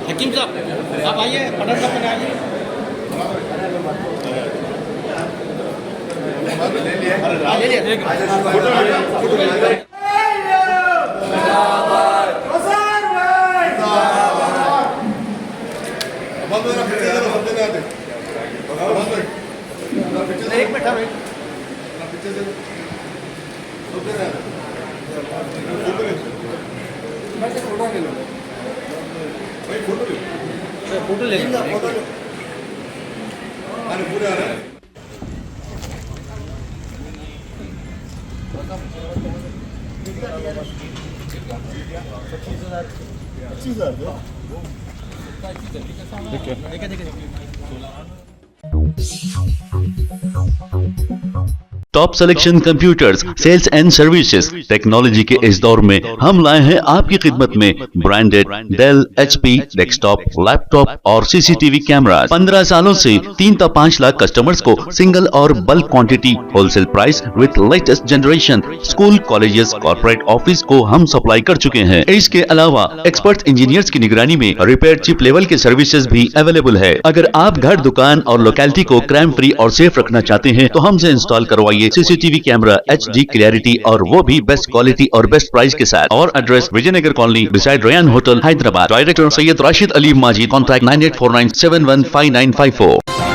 हकीम साहब आप आइए, पटन साहब आइए। एक बैठा फोटो ले top selection computers sales and services technology के इस दौर में हम लाए हैं आपकी खिदमत में branded Dell, HP, desktop, laptop और सीसीटीवी कैमरा। 15 सालों से 3 से 5 लाख कस्टमर्स को सिंगल और bulk quantity wholesale price with latest generation school, colleges, corporate office को हम सप्लाई कर चुके हैं। इसके अलावा एक्सपर्ट इंजीनियर्स की निगरानी में रिपेयर चिप लेवल के सर्विसेज भी अवेलेबल है। अगर आप घर, दुकान और लोकेलिटी को क्राइम फ्री और सेफ रखना चाहते हैं तो हमसे इंस्टॉल करवाइए सीसीटीवी कैमरा HD क्लैरिटी और वो भी बेस्ट क्वालिटी और बेस्ट प्राइस के साथ। और address Vijayanagar colony beside Ryan hotel, Hyderabad. Director Syed Rashid Ali Majid. Contact 9849715954।